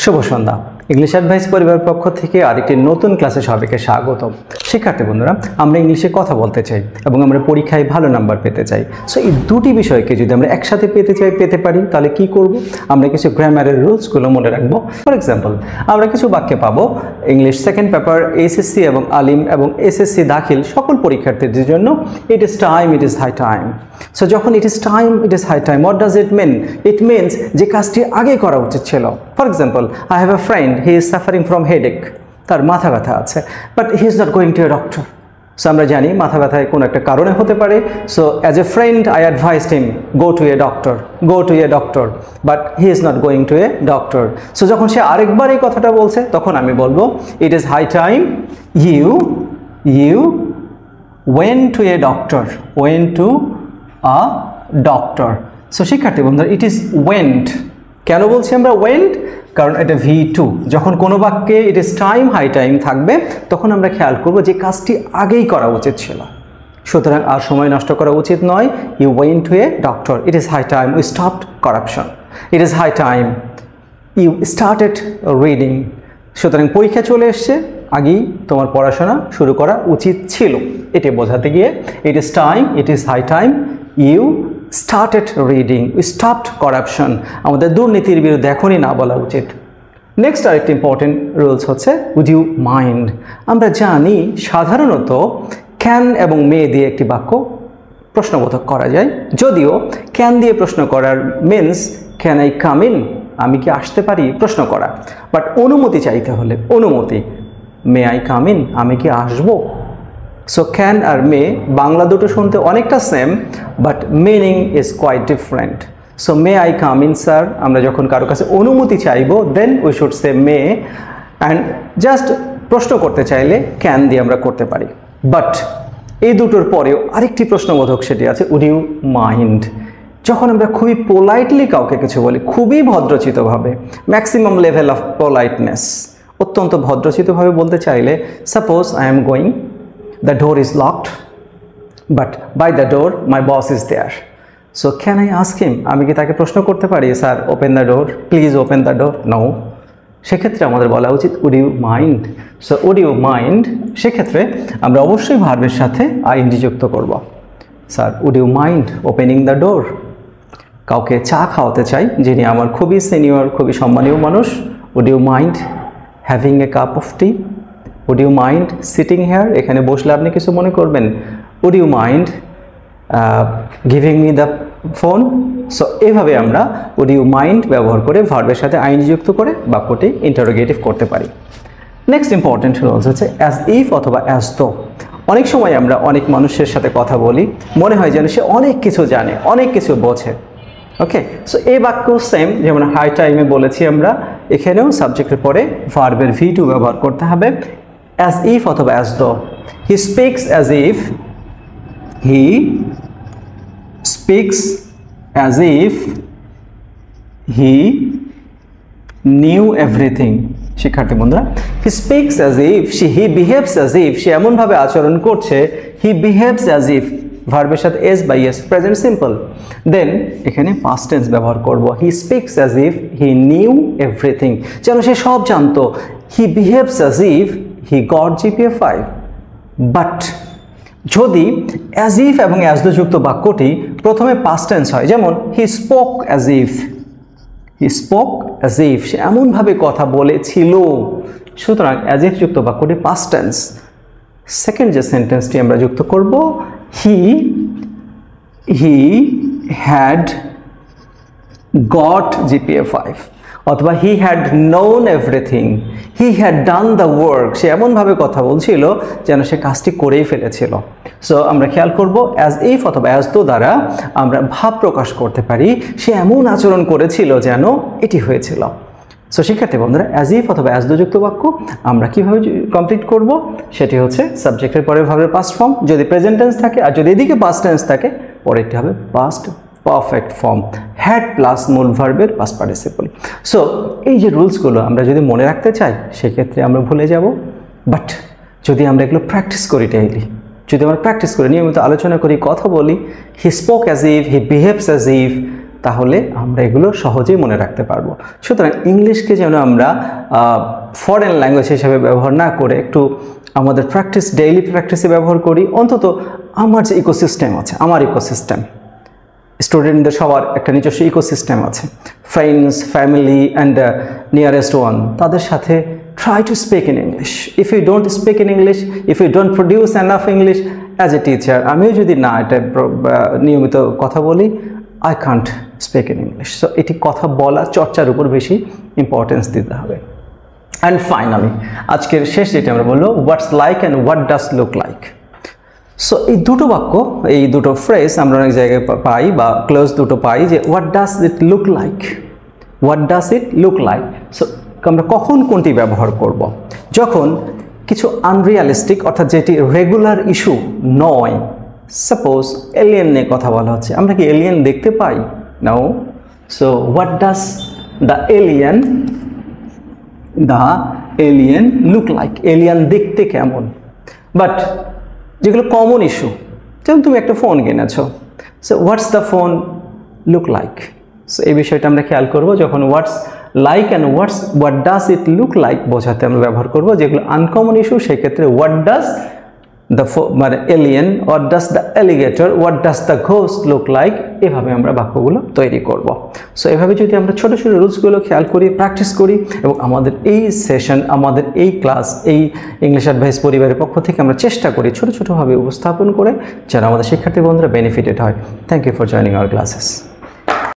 শুভ সন্ধ্যা। English advice পরিবারের পক্ষ থেকে আরেকটি নতুন ক্লাসে সবাইকে স্বাগতম। শিক্ষার্থী বন্ধুরা, আমরা ইংলিশে কথা বলতে চাই এবং আমরা পরীক্ষায় ভালো নাম্বার পেতে চাই। সো এই দুটি বিষয়কে যদি আমরা একসাথে পেতে পারি তাহলে কি করব? আমরা কিছু গ্রামারের রুলসগুলো মনে রাখবো। ফর এক্সাম্পল, আমরা কিছু বাক্যে পাবো ইংলিশ সেকেন্ড পেপার, এইচএসসি এবং আলিম এবং এসএসসি দাখিল সকল পরীক্ষার্থীদের জন্য it is time, it is high time. So যখন it is time, it is high time, what does it mean? It means যে কাজটি আগে করা উচিত ছিল। For example, I have a friend, he is suffering from headache, তার মাথা ব্যথা আছে, but he is not going to a doctor. So আমরা জানি মাথা ব্যথায় কোনো একটা কারণে হতে পারে। So as a friend I advised him go to a doctor, but he is not going to a doctor. So যখন সে আরেকবার এই কথাটা বলছে তখন আমি বলবো it is high time you went to a doctor. So শিক্ষার্থী বন্ধুরা, ইট ইজ ওয়েন্ট। কেন বলছি আমরা ওয়েন্ট? কারণ এটা V2। যখন কোনো বাক্যে it is time, high time থাকবে তখন আমরা খেয়াল করব যে কাজটি আগেই করা উচিত ছিল, সুতরাং আর সময় নষ্ট করা উচিত নয়। You went to a doctor, it is high time we stopped corruption, it is high time you started reading. সুতরাং পরীক্ষা চলে এসছে, আগেই তোমার পড়াশোনা শুরু করা উচিত ছিল। এটি বোঝাতে গিয়ে it is time, it is high time you started reading, we stopped corruption. আমাদের দুর্নীতির বিরুদ্ধে এখনই না বলা উচিত। নেক্সট আরেকটি ইম্পর্টেন্ট রুলস হচ্ছে উড ইউ মাইন্ড। আমরা জানি সাধারণত ক্যান এবং মে দিয়ে একটি বাক্য প্রশ্নবোধক করা যায়, যদিও ক্যান দিয়ে প্রশ্ন করার means can I come in, আমি কি আসতে পারি, প্রশ্ন করা। বাট অনুমতি চাইতে হলে অনুমতি, মে আই কাম ইন, আমি কি আসবো। সো ক্যান আর মে বাংলা দুটো শুনতে অনেকটা same, but meaning is quite different. So may I come in sir, আমরা যখন কারো কাছে অনুমতি চাইবো then we should say may. And just প্রশ্ন করতে চাইলে ক্যান দিয়ে আমরা করতে পারি। বাট এই দুটোর পরেও আরেকটি প্রশ্নবোধক, সেটি আছে উড ইউ মাইন্ড। যখন আমরা খুবই পোলাইটলি কাউকে কিছু বলি, খুবই ভদ্রচিতভাবে, ম্যাক্সিমাম লেভেল অফ পোলাইটনেস, অত্যন্ত ভদ্রচিতভাবে বলতে চাইলে, suppose I am going, the door is locked, but by the door my boss is there. So can I ask him, আমি কি তাকে প্রশ্ন করতে পারি, sir open the door, please open the door? No. সেক্ষেত্রে আমাদের বলা উচিত would you mind. So would you mind, সেক্ষেত্রে আমরা অবশ্যই ভার্বের সাথে আইএনজি যুক্ত করব। Sir would you mind opening the door. কাউকে চা খাওয়াতে চাই যিনি আমার খুবই সিনিয়র, খুবই সম্মানীয় মানুষ, would you mind having a cup of tea. Would you mind sitting here, এখানে বসলে আপনি কিছু মনে করবেন। Would you mind giving me the phone. So এইভাবে আমরা উড ইউ মাইন্ড ব্যবহার করে ভার্বের সাথে আইনজি যুক্ত করে বাক্যটি ইন্টারোগেটিভ করতে পারি। নেক্সট ইম্পর্টেন্ট রুলস হচ্ছে অ্যাজ ইফ অথবা অ্যাজ দো। অনেক সময় আমরা অনেক মানুষের সাথে কথা বলি, মনে হয় যেন সে অনেক কিছু জানে, অনেক কিছু বোঝে। ওকে, সো এই বাক্য সেম, যেমন হাই টাইমে বলেছি আমরা, এখানেও সাবজেক্টের পরে ভার্বের V2 ব্যবহার করতে হবে। As if অথবা as though. He speaks as if he knew everything. শিক্ষার্থী বন্ধুরা, he speaks as if, he behaves as if, সে এমনভাবে আচরণ করছে, he behaves as if, ভার্বের সাথে s by s, present simple. Then এখানে পাস্ট টেন্স ব্যবহার করব, he speaks as if he knew everything, যেন সে সব জানতো। he behaves as if he got GPA 5. But যদি অ্যাজ ইফ এবং অ্যাজ দো যুক্ত বাক্যটি প্রথমে পাস্ট টেন্স হয়, যেমন হি স্পোক অ্যাজ ইফ, সে এমনভাবে কথা বলেছিল, সুতরাং অ্যাজ ইফ যুক্ত বাক্যটি পাস্ট টেন্স। সেকেন্ড যে সেন্টেন্সটি আমরা যুক্ত করব, হি হ্যাড গট GPA 5, অথবা he had known everything, he had done the work, সে এমনভাবে কথা বলছিল যেন সে কাজটি করেই ফেলেছিল। সো আমরা খেয়াল করব অ্যাজ ইফ অথবা অ্যাজ দো দ্বারা আমরা ভাব প্রকাশ করতে পারি, সে এমন আচরণ করেছিল যেন এটি হয়েছিল। সো শিক্ষার্থী বন্ধুরা, অ্যাজ ইফ অথবা অ্যাজ দো যুক্ত বাক্য আমরা কীভাবে কমপ্লিট করব, সেটি হচ্ছে সাবজেক্টের পরে ভার্বের পাস্ট ফর্ম, যদি প্রেজেন্ট টেন্স থাকে, আর যদি এদিকে পাস্ট টেন্স থাকে পরেরটি হবে past perfect form, had plus মূল ভার্বের পাস্ট পার্টিসিপল। সো এই যে রুলসগুলো আমরা যদি মনে রাখতে চাই সেক্ষেত্রে আমরা ভুলে যাব। বাট যদি আমরা এগুলো প্র্যাকটিস করি ডেইলি, যদি আমরা প্র্যাকটিস করি, নিয়মিত আলোচনা করি, কথা বলি, he spoke as if, he behaves as if, তাহলে আমরা এগুলো সহজেই মনে রাখতে পারবো। সুতরাং ইংলিশকে যেন আমরা ফরেন ল্যাঙ্গুয়েজ হিসেবে ব্যবহার না করে একটু আমাদের ডেইলি প্র্যাকটিসে ব্যবহার করি। অন্তত আমার যে ইকোসিস্টেম আছে, আমার ইকোসিস্টেম, স্টুডেন্টদের সবার একটা নিজস্ব ইকোসিস্টেম আছে, friends, family and nearest one, তাদের সাথে try to speak in English. If you don't speak in English, if you don't produce enough English as a teacher, আমিও যদি না এটা নিয়মিত কথা বলি, I can't speak in English. So এটি কথা বলা চর্চার উপর বেশি ইম্পর্টেন্স দিতে হবে। অ্যান্ড ফাইনালি আজকের শেষ যেটা আমরা বলবো, what's like and what does look like. So এই দুটো বাক্য, এই দুটো ফ্রেজ আমরা অনেক জায়গায় পাই বা ক্লোজ দুটো পাই, যে what does it look like, what does it look like. So আমরা কখন কোনটি ব্যবহার করব? যখন কিছু আনরিয়ালিস্টিক, অর্থাৎ যেটি রেগুলার ইস্যু নয়। সাপোজ এলিয়েন নিয়ে কথা বলা হচ্ছে, আমরা কি এলিয়েন দেখতে পাই? নাও। So what does the alien look like, alien দেখতে কেমন? বাট যেগুলো কমন ইস্যু, যেমন তুমি একটা ফোন কিনেছো, so what's the phone look like. So এই বিষয়টা আমরা খেয়াল করব যখন what's like and what does it look like বোঝাতে আমরা ব্যবহার করব। যেগুলো আনকমন ইস্যু সেক্ষেত্রে হোয়াট ডাজ দ্য মানে alien, what does the alligator, what does the ghost look like, এভাবে আমরা বাক্যগুলো তৈরি করব। সো এভাবে যদি আমরা ছোটো ছোটো রুলসগুলো খেয়াল করি, প্র্যাকটিস করি, এবং আমাদের এই সেশন, আমাদের এই ক্লাস, এই ইংলিশ অ্যাডভাইস পরিবারের পক্ষ থেকে আমরা চেষ্টা করি ছোটো ছোটোভাবে উপস্থাপন করে যেন আমাদের শিক্ষার্থী বন্ধুরা বেনিফিটেড হয়। Thank you for joining our classes.